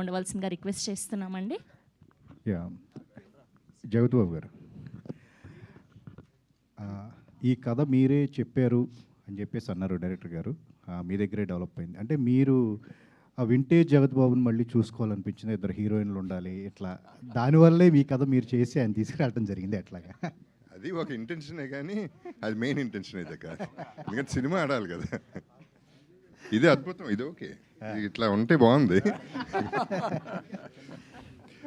ఉండవలసిందిగా request చేస్తున్నామండి. Yeah జగత్ బాబు గారు, ఈ కథ మీరే చెప్పారు అని చెప్పేసి అన్నారు డైరెక్టర్ గారు. మీ దగ్గరే డెవలప్ అయింది అంటే మీరు ఆ వింటేజ్ జగత్ బాబుని మళ్ళీ చూసుకోవాలనిపించింది. ఇద్దరు హీరోయిన్లు ఉండాలి ఇట్లా, దానివల్లే మీ కథ మీరు చేసి ఆయన తీసుకురావడం జరిగింది. ఎట్లాగా అది ఒక ఇంటెన్షనే కానీ అది మెయిన్ ఇంటెన్షన్ అయితే కాదు. ఎందుకంటే సినిమా ఆడాలి కదా. ఇదే అద్భుతం, ఇది ఓకే, ఇట్లా ఉంటే బాగుంది.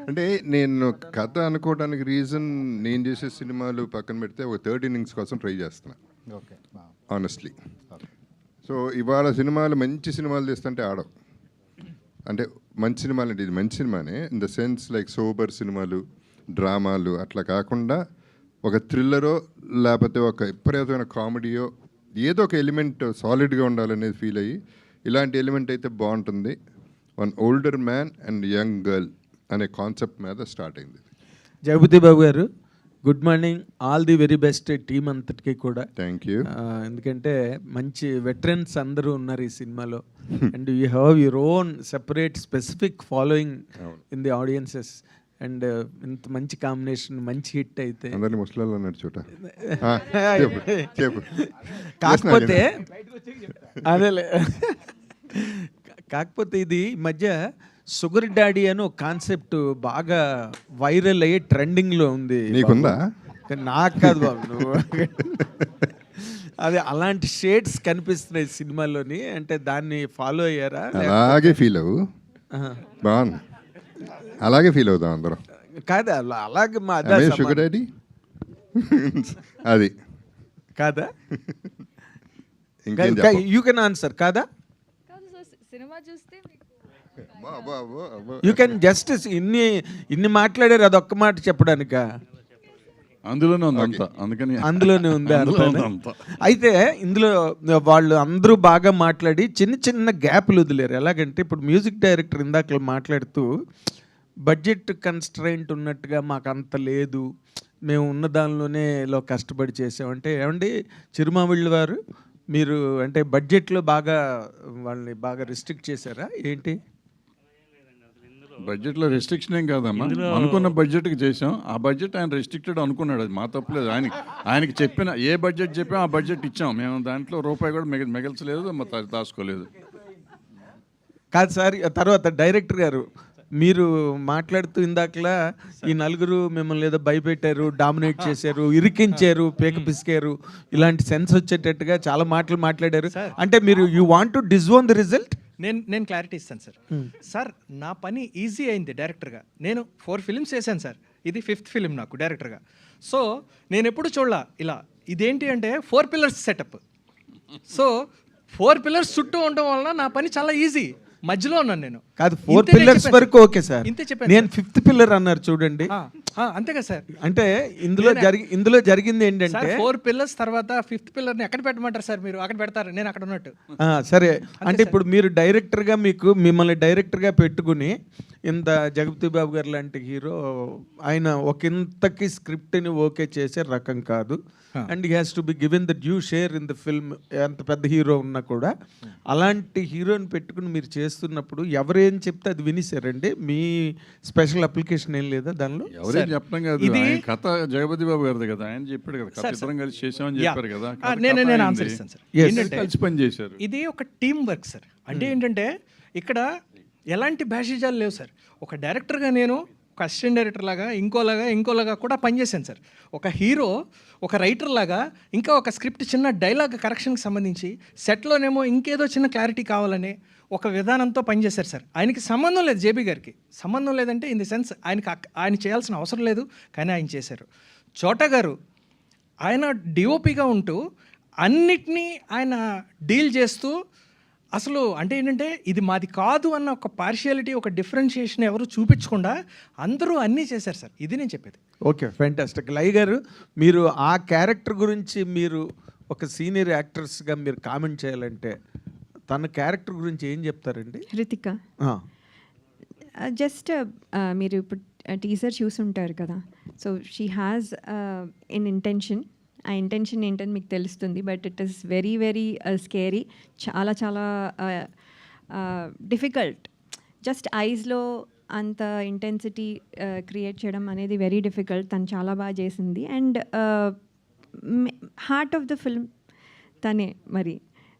అంటే నేను కథ అనుకోవడానికి రీజన్, నేను చేసే సినిమాలు పక్కన పెడితే ఒక థర్డ్ ఇన్నింగ్స్ కోసం ట్రై చేస్తున్నా ఆనెస్ట్లీ. సో ఇవాళ సినిమాలు మంచి సినిమాలు తీస్తుంటే ఆడవు. అంటే మంచి సినిమాలు అంటే ఇది మంచి సినిమానే in the sense like sober సినిమాలు, డ్రామాలు అట్లా కాకుండా ఒక థ్రిల్లరో లేకపోతే ఒక విపరీతమైన కామెడీయో ఏదో ఒక ఎలిమెంట్ సాలిడ్గా ఉండాలనేది ఫీల్ అయ్యి ఇలాంటి ఎలిమెంట్ అయితే బాగుంటుంది. One older man and young girl అనే కాన్సెప్ట్ మీద స్టార్ట్ అయింది. జగపతి బాబు గారు, good morning. All the very best team అంతటికి కూడా. Thank you. ఎందుకంటే మంచి వెటరన్స్ అందరూ ఉన్నారు ఈ సినిమాలో. And you have your own separate specific following in the audiences. And ఇంత మంచి కాంబినేషన్, మంచి హిట్ అయితే అందరినీ ముసలాళ్ళు అన్నాడు చూట. కాకపోతే అదేలే, కాకపోతే ఇది ఈ మధ్య షుగర్ డాడీ అని ఒక కాన్సెప్ట్ బాగా వైరల్ అయ్యి ట్రెండింగ్లో ఉంది. నీకుందా? నాకు కాదు బాబు, నువ్వు అదే అలాంటి షేడ్స్ కనిపిస్తున్నాయి సినిమాలోని. అంటే దాన్ని ఫాలో అయ్యారా? అలాగే ఫీల్ అవ్వు, బాగుంది, అలాగే ఫీల్ అవుతాం అందరం. కాదా అలాగే మా షుగర్ డాడీ అది కాదా? ఇంకేం యూ కెన్ ఆన్సర్ కాదా? సినిమా చూస్తే యూ కెన్ జస్ట్ ఇన్ని మాట్లాడారు, అది ఒక్క మాట చెప్పడానిక? అందులోనే ఉంది అంతా, అందుకని అందులోనే ఉంది. అయితే ఇందులో వాళ్ళు అందరూ బాగా మాట్లాడి చిన్న చిన్న గ్యాప్లు వదిలేరు. ఎలాగంటే ఇప్పుడు మ్యూజిక్ డైరెక్టర్ ఇందాక మాట్లాడుతూ బడ్జెట్ కన్స్ట్రైంట్ ఉన్నట్టుగా మాకు అంత లేదు, మేము ఉన్న దానిలోనే కష్టపడి చేసామంటే, ఏమండి చిరుమావిళ్ళ వారు, మీరు అంటే బడ్జెట్లో బాగా వాళ్ళని బాగా రిస్ట్రిక్ట్ చేశారా ఏంటి? బడ్జెట్లో రెస్ట్రిక్షన్ ఏం కాదమ్మా, అనుకున్న బడ్జెట్కి చేసాం. ఆ బడ్జెట్ ఆయన రెస్ట్రిక్టెడ్ అనుకున్నాడు, అది మా తప్పలేదు. ఆయనకి చెప్పిన ఏ బడ్జెట్ చెప్పాం ఆ బడ్జెట్ ఇచ్చాం. మేము దాంట్లో రూపాయి కూడా మిగల్చలేదు, దాచుకోలేదు. కాదు సార్, తర్వాత డైరెక్టర్ గారు మీరు మాట్లాడుతూ ఇందాకలా ఈ నలుగురు మిమ్మల్ని ఏదో భయపెట్టారు, డామినేట్ చేశారు, ఇరికించారు, పేక పిసికారు, ఇలాంటి సెన్స్ వచ్చేటట్టుగా చాలా మాటలు మాట్లాడారు. అంటే మీరు you want to disown the result? నేను క్లారిటీ ఇస్తాను సార్. సార్ నా పని ఈజీ అయింది డైరెక్టర్గా. నేను 4 ఫిలిమ్స్ చేశాను సార్, ఇది 5th ఫిలిం నాకు డైరెక్టర్గా. సో నేను ఎప్పుడు చూడలా ఇలా. ఇదేంటి అంటే 4 పిల్లర్స్ సెటప్. సో 4 పిల్లర్స్ చుట్టూ ఉండడం వలన నా పని చాలా ఈజీ. మధ్యలో ఉన్నాను నేను. కాదు, 4 పిల్లర్స్ వరకు ఓకే సార్, ఇంతే చెప్పాను. నేను 5th పిల్లర్ అన్నారు చూడండి. అంతే కదా సార్. అంటే ఇందులో జరిగింది ఏంటంటే 4 పిల్లర్స్ తర్వాత 5th పిల్లర్ని ఎక్కడ పెట్టమంటారు సార్? మీరు అక్కడ పెడతారు, నేను అక్కడ ఉన్నట్టు. సరే, అంటే ఇప్పుడు మీరు డైరెక్టర్గా మిమ్మల్ని డైరెక్టర్గా పెట్టుకుని ఇంత జగపతి బాబు గారు లాంటి హీరో ఆయన ఒకంతకి స్క్రిప్ట్ని ఓకే చేసే రకం కాదు. And he has to be given the due share in the film. ఎంత పెద్ద హీరో ఉన్నా కూడా అలాంటి హీరోని పెట్టుకుని మీరు చేస్తున్నప్పుడు ఎవరేం చెప్తే అది వినిసారండి? మీ స్పెషల్ అప్లికేషన్ ఏం లేదా దానిలో? ఎవరేం చెప్పడం కాదు, కథ జగపతి బాబు గారిది కదా, ఆయన చెప్పాడు కదా, కథ ఇద్దరం కలిసి చేసామని చెప్పారు కదా. నేను ఆన్సర్ ఇస్తాను సార్. ఏంటంటే కలిసి పని చేశారు, ఇది ఒక టీమ్ వర్క్ సార్. అంటే ఏంటంటే ఇక్కడ ఎలాంటి భేషజాలు లేవు సార్. ఒక డైరెక్టర్గా నేను ఒక అసిస్టెంట్ డైరెక్టర్ లాగా ఇంకోలాగా కూడా పనిచేశాను సార్. ఒక హీరో, ఒక రైటర్ లాగా ఇంకా ఒక స్క్రిప్ట్ చిన్న డైలాగ్ కరెక్షన్కి సంబంధించి సెట్లోనేమో ఇంకేదో చిన్న క్లారిటీ కావాలని ఒక విధానంతో పనిచేశారు సార్. ఆయనకి సంబంధం లేదు, జేబీ గారికి సంబంధం లేదంటే ఇన్ ది సెన్స్ ఆయన చేయాల్సిన అవసరం లేదు, కానీ ఆయన చేశారు. చోటా గారు ఆయన డిఓపిగా ఉంటూ అన్నిటినీ ఆయన డీల్ చేస్తూ, అసలు అంటే ఏంటంటే ఇది మాది కాదు అన్న ఒక పార్షియాలిటీ, ఒక డిఫరెన్షియేషన్ ఎవరు చూపించకుండా అందరూ అన్నీ చేశారు సార్. ఇది నేను చెప్పేది. Okay, fantastic. లై గారు, మీరు ఆ క్యారెక్టర్ గురించి మీరు ఒక సీనియర్ యాక్టర్స్గా మీరు కామెంట్ చేయాలంటే తన క్యారెక్టర్ గురించి ఏం చెప్తారండి? హృతిక, జస్ట్ మీరు ఇప్పుడు టీజర్ చూసుంటారు కదా. So she has N intention. ఆ ఇంటెన్షన్ ఏంటని మీకు తెలుస్తుంది, but it is very very scary. చాలా చాలా డిఫికల్ట్. జస్ట్ ఐస్లో అంత ఇంటెన్సిటీ క్రియేట్ చేయడం అనేది వెరీ డిఫికల్ట్. తను చాలా బాగా చేసింది. And heart of the film తనే మరి.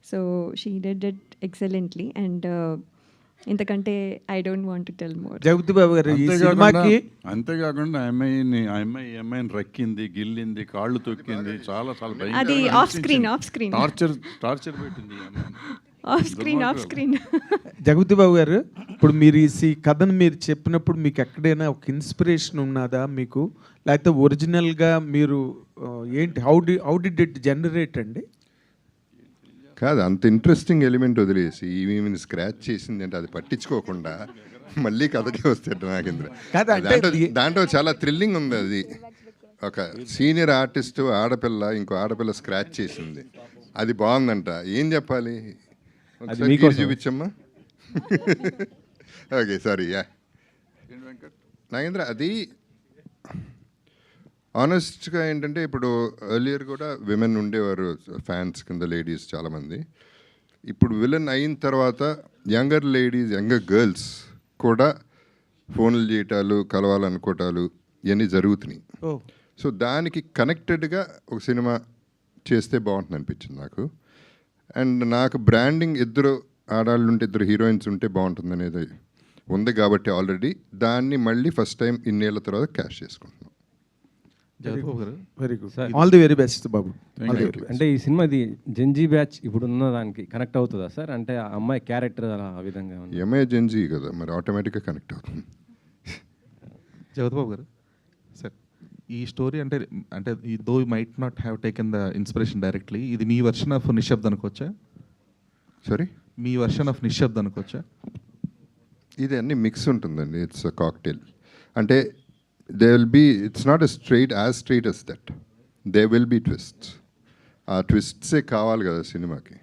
So she did it excellently. And ఇంతకంటే I don't want to tell more. Jagapathi Babu garu ఈ సినిమాకి అంతేకాకుండా ఆ అమ్మాయిని రక్కింది, గిల్లింది, కాళ్ళు తొక్కింది, చాలా చాలా అది భయంకరంగా ఆఫ్ స్క్రీన్ టార్చర్ పెట్టింది ఈ అమ్మాయిని. ఆఫ్ స్క్రీన్ జగపతి బాబు గారు, ఇప్పుడు మీరు ఈ కథను మీరు చెప్పినప్పుడు మీకు ఎక్కడైనా ఒక ఇన్స్పిరేషన్ ఉన్నదా మీకు, లేకపోతే ఒరిజినల్గా మీరు ఏంటి హౌ డిడ్ ఇట్ జనరేట్ అండి? కాదు, అంత ఇంట్రెస్టింగ్ ఎలిమెంట్ వదిలేసి ఈమెను స్క్రాచ్ చేసింది అంటే అది పట్టించుకోకుండా మళ్ళీ కథకే వస్తాడు నాగేంద్ర. కాదు, అంటే దాంట్లో చాలా థ్రిల్లింగ్ ఉంది. అది ఒక సీనియర్ ఆర్టిస్ట్ ఆడపిల్ల ఇంకో ఆడపిల్ల స్క్రాచ్ చేసింది, అది బాగుందంట. ఏం చెప్పాలి, చూపించమ్మా. Okay, sorry. నాగేంద్ర, అది ఆనెస్ట్గా ఏంటంటే ఇప్పుడు ఎర్లియర్ కూడా విమెన్ ఉండేవారు ఫ్యాన్స్ కింద, లేడీస్ చాలామంది. ఇప్పుడు విలన్ అయిన తర్వాత యంగర్ లేడీస్, యంగర్ గర్ల్స్ కూడా ఫోన్లు చేయటాలు, కలవాలనుకోవటాలు ఇవన్నీ జరుగుతున్నాయి. సో దానికి కనెక్టెడ్గా ఒక సినిమా చేస్తే బాగుంటుంది అనిపించింది నాకు. అండ్ నాకు బ్రాండింగ్ ఇద్దరు ఆడాళ్ళు ఉంటే, ఇద్దరు హీరోయిన్స్ ఉంటే బాగుంటుంది అనేది ఉంది కాబట్టి ఆల్రెడీ దాన్ని మళ్ళీ ఫస్ట్ టైం ఇన్నేళ్ల తర్వాత క్యాష్ చేసుకుంటున్నాం. Very good, all the very best బాబు. అంటే ఈ సినిమా ఇది జెన్జీ బ్యాచ్ ఇప్పుడు ఉన్న దానికి కనెక్ట్ అవుతుందా సార్? అంటే ఆ అమ్మాయి క్యారెక్టర్ అలా ఆ విధంగా ఉంది. ఎంఏ జెన్జీ కదా, మరి ఆటోమేటిక్గా కనెక్ట్ అవుతుంది. జగత్ బాబు గారు సార్, ఈ స్టోరీ అంటే అంటే though you might not have taken the inspiration directly, ఇది మీ వర్షన్ ఆఫ్ నిశ్శబ్ద్ అనుకోవచ్చా? సారీ, మీ వర్షన్ ఆఫ్ నిశ్శబ్ద్ అనుకోవచ్చా? ఇది అన్ని మిక్స్ ఉంటుందండి. It's a cocktail. అంటే they will be, it's not a straight as that, they will be twists. ఆ ట్విస్ట్సే కావాలి కదా సినిమాకి.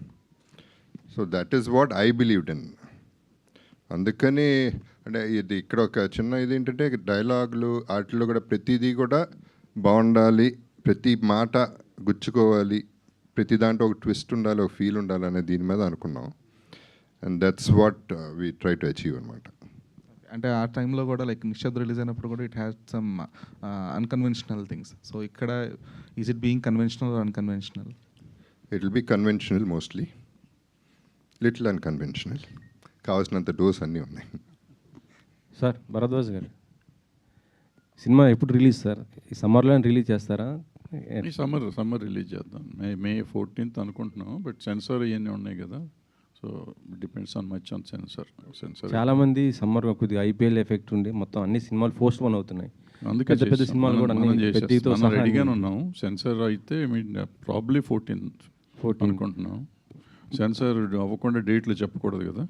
So that is what I believed in. అందుకని అంటే ఇది ఇక్కడ ఒక చిన్న ఇది ఏంటంటే డైలాగులు వాటిలో కూడా ప్రతిదీ కూడా బాగుండాలి, ప్రతి మాట గుచ్చుకోవాలి, ప్రతి దాంట్లో ఒక ట్విస్ట్ ఉండాలి, ఒక ఫీల్ ఉండాలి అనే దీని మీద అనుకున్నాం. And that's what we try to achieve అనమాట. అంటే ఆ టైంలో కూడా లైక్ నిశ్శబ్ద్ రిలీజ్ అయినప్పుడు కూడా it has some unconventional things. So ఇక్కడ is it being conventional or unconventional? It will be conventional mostly, little unconventional. కావాల్సినంత డోస్ అన్నీ ఉన్నాయి. సార్ భరద్వాజ్ గారు, సినిమా ఎప్పుడు రిలీజ్ సార్? ఈ సమ్మర్లో రిలీజ్ చేస్తారా? ఈ సమ్మర్ రిలీజ్ చేద్దాం. మే 14th అనుకుంటున్నాం. బట్ సెన్సార్ ఇవన్నీ ఉన్నాయి కదా, so depends on much on sensor. చాలా మంది సమ్మర్ కొద్దిగా ఐపీఎల్ ఎఫెక్ట్ ఉండి మొత్తం అన్ని సినిమాలు పోస్ట్ పోన్ అవుతున్నాయి. అందుకే పెద్ద సినిమాలు కూడా రెడీగానే ఉన్నాం. సెన్సార్ అయితే ప్రాబ్లీ 14 అనుకుంటున్నాం. సెన్సార్ అవ్వకుండా డేట్లు చెప్పకూడదు కదా,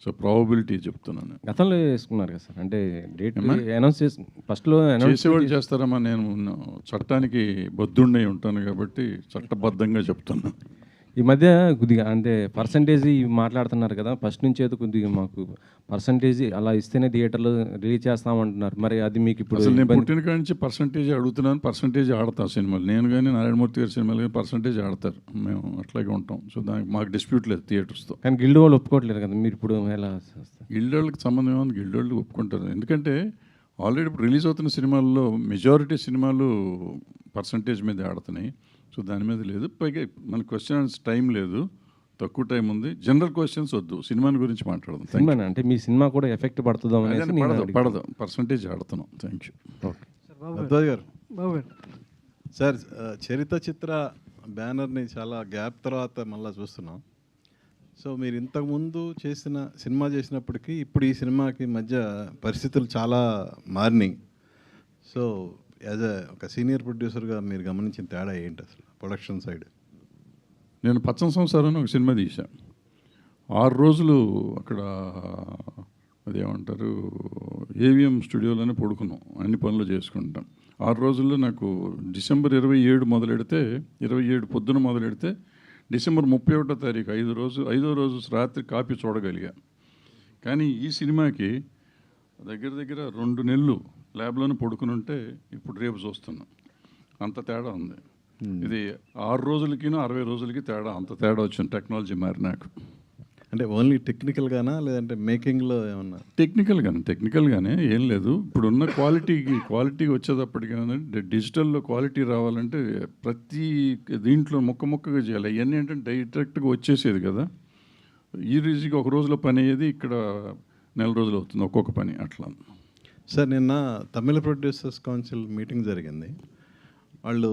సో ప్రాబబిలిటీ చెప్తున్నాను. గతంలో వేసుకున్నారు కదా సార్, అంటే డేట్ అనౌన్స్ చేసి ఫస్ట్లో చేసేవాళ్ళు చేస్తారమ్మా. నేను చట్టానికి బద్దుండే ఉంటాను కాబట్టి చట్టబద్ధంగా చెప్తున్నాను. ఈ మధ్య కొద్దిగా అంటే పర్సంటేజ్ మాట్లాడుతున్నారు కదా, ఫస్ట్ నుంచి అయితే కొద్దిగా మాకు పర్సంటేజ్ అలా ఇస్తేనే థియేటర్లో రిలీజ్ చేస్తామంటున్నారు. మరి అది మీకు ఇప్పుడు అసలు నేను పుట్టిన కాడి నుంచి పర్సంటేజ్ అడుగుతున్నాను, పర్సంటేజ్ ఆడతాను సినిమాలు. నేను కానీ నారాయణమూర్తి గారి సినిమాలు కానీ పర్సంటేజ్ ఆడతారు, మేము అట్లాగే ఉంటాం. సో దానికి మాకు డిస్ప్యూట్ లేదు థియేటర్స్తో. కానీ గిల్డ్ వాళ్ళు ఒప్పుకోవట్లేదు కదా, మీరు ఇప్పుడు ఎలా? గిల్డ్ వాళ్ళకి సంబంధం ఏమో, గిల్డ్ వాళ్ళు ఒప్పుకుంటారు. ఎందుకంటే ఆల్రెడీ ఇప్పుడు రిలీజ్ అవుతున్న సినిమాల్లో మెజారిటీ సినిమాలు పర్సంటేజ్ మీద ఆడుతున్నాయి. సో దాని మీద లేదు. పైగా మన క్వశ్చన్స్ టైం లేదు, తక్కువ టైం ఉంది. జనరల్ క్వశ్చన్స్ వద్దు, సినిమాని గురించి మాట్లాడదాం. సినిమా అంటే మీ సినిమా కూడా ఎఫెక్ట్ పడుతుందో పడదు, పర్సంటేజ్ ఆడుతున్నాం. Thank you. భరద్వాజ్ గారు, సార్ చరిత్ర చిత్ర బ్యానర్ని చాలా గ్యాప్ తర్వాత మళ్ళీ చూస్తున్నాం. సో మీరు ఇంతకుముందు సినిమా చేసినప్పటికీ ఇప్పుడు ఈ సినిమాకి మధ్య పరిస్థితులు చాలా మారినాయి. సో యాజ్ ఒక సీనియర్ ప్రొడ్యూసర్గా మీరు గమనించిన తేడా ఏంటి అసలు ప్రొడక్షన్ సైడ్? నేను పచ్చని సంసారం ఒక సినిమా తీశాను. 6 రోజులు అక్కడ అదేమంటారు ఏవిఎం స్టూడియోలోనే పడుకున్నాం, అన్ని పనులు చేసుకుంటాం. 6 రోజుల్లో నాకు డిసెంబర్ 27 మొదలెడితే, 27 పొద్దున మొదలెడితే డిసెంబర్ 31వ తారీఖు 5వ రోజు రాత్రి కాపీ చూడగలిగా. కానీ ఈ సినిమాకి దగ్గర 2 నెలలు ల్యాబ్లోనే పడుకుని ఉంటే ఇప్పుడు రేపు చూస్తున్నాం. అంత తేడా ఉంది. ఇది 6 రోజులకి 60 రోజులకి తేడా, అంత తేడా వచ్చింది టెక్నాలజీ మారి. నాకు అంటే ఓన్లీ టెక్నికల్గానా లేదంటే మేకింగ్లో ఏమన్నా? టెక్నికల్గానే ఏం లేదు. ఇప్పుడున్న క్వాలిటీ వచ్చేటప్పటికి ఏంటంటే డిజిటల్లో క్వాలిటీ రావాలంటే ప్రతి దీంట్లో మొక్కగా చేయాలి. ఇవన్నీ ఏంటంటే డైరెక్ట్గా వచ్చేసేది కదా, ఈజీగా ఒక రోజులో పని అయ్యేది, ఇక్కడ నెల రోజులు అవుతుంది ఒక్కొక్క పని అట్లా. సార్ నిన్న తమిళ ప్రొడ్యూసర్స్ కౌన్సిల్ మీటింగ్ జరిగింది. వాళ్ళు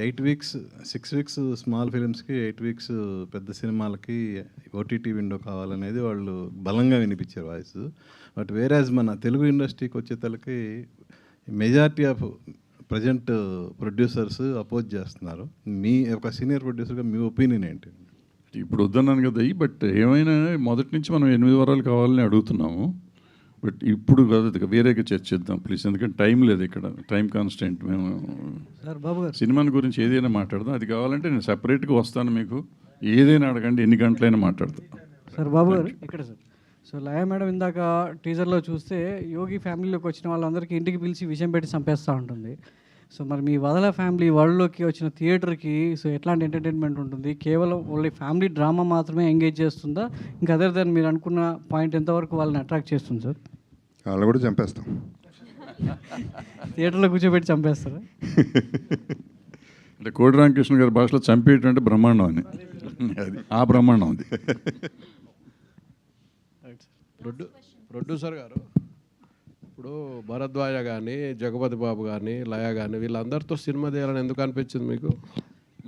8 వీక్స్ 6 వీక్స్ స్మాల్ ఫిలిమ్స్కి 8 వీక్స్ పెద్ద సినిమాలకి ఓటీటీ విండో కావాలనేది వాళ్ళు బలంగా వినిపించారు వాయిస్. బట్ వేరాజ్ మన తెలుగు ఇండస్ట్రీకి వచ్చేతలకి majority of present producers oppose చేస్తున్నారు. మీ ఒక సీనియర్ ప్రొడ్యూసర్గా మీ ఒపీనియన్ ఏంటి? ఇప్పుడు వద్దన్నాను కదా, బట్ ఏమైనా మొదటి నుంచి మనం 8 వారాలు కావాలని అడుగుతున్నాము. బట్ ఇప్పుడు కాదు, వేరేగా చర్చిద్దాం ప్లీజ్, ఎందుకంటే టైం లేదు ఇక్కడ, టైం కాన్స్టెంట్. మేము సినిమాని గురించి ఏదైనా మాట్లాడదాం, అది కావాలంటే నేను సపరేట్గా వస్తాను, మీకు ఏదైనా అడగండి, ఎన్ని గంటలైనా మాట్లాడతాం. సార్ బాబు గారు ఇక్కడ సార్. సో లయ మేడం ఇందాక టీజర్లో చూస్తే యోగి ఫ్యామిలీలోకి వచ్చిన వాళ్ళందరికీ ఇంటికి పిలిచి విషయం పెట్టి చంపేస్తూ ఉంటుంది. సో మరి మీ వదల ఫ్యామిలీ వరల్డ్లోకి వచ్చిన థియేటర్కి సో ఎట్లాంటి ఎంటర్టైన్మెంట్ ఉంటుంది? కేవలం ఓన్లీ ఫ్యామిలీ డ్రామా మాత్రమే ఎంగేజ్ చేస్తుందా, ఇంకా అదర్ దాన్ మీరు అనుకున్న పాయింట్ ఎంతవరకు వాళ్ళని అట్రాక్ట్ చేస్తుంది సార్? వాళ్ళు కూడా చంపేస్తాం, థియేటర్లో కూర్చోబెట్టి చంపేస్తారా? అంటే కోడి రామకృష్ణ గారి భాషలో చంపేయటం అంటే బ్రహ్మాండం అని, అది ఆ బ్రహ్మాండం అది. ప్రొడ్యూసర్ గారు, ఇప్పుడు భరద్వాజ కానీ, జగపతి బాబు కానీ, లయ కానీ వీళ్ళందరితో సినిమా తీయాలని ఎందుకు అనిపించింది మీకు?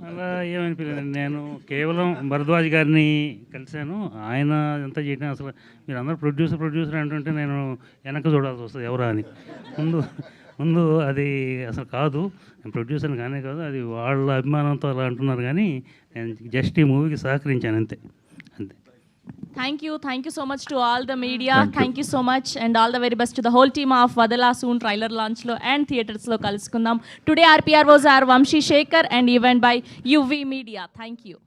అలా ఏమనిపించలేదు. నేను కేవలం భరద్వాజ్ గారిని కలిశాను, ఆయన ఎంత చేయడం, అసలు మీరు అందరూ ప్రొడ్యూసర్ అంటుంటే నేను వెనక చూడాల్సి వస్తుంది ఎవరా అని. ముందు అది అసలు కాదు, నేను ప్రొడ్యూసర్ని కానే కాదు, అది వాళ్ళ అభిమానంతో అలా అంటున్నారు. కానీ నేను జస్ట్ ఈ మూవీకి సహకరించాను అంతే. Thank you so much to all the media. Thank you so much and all the very best to the whole team of Vadala. Soon trailer launch lo and theatres lo kalusukundam. Today RPR was our Vamshi Shekhar and event by UV Media. Thank you.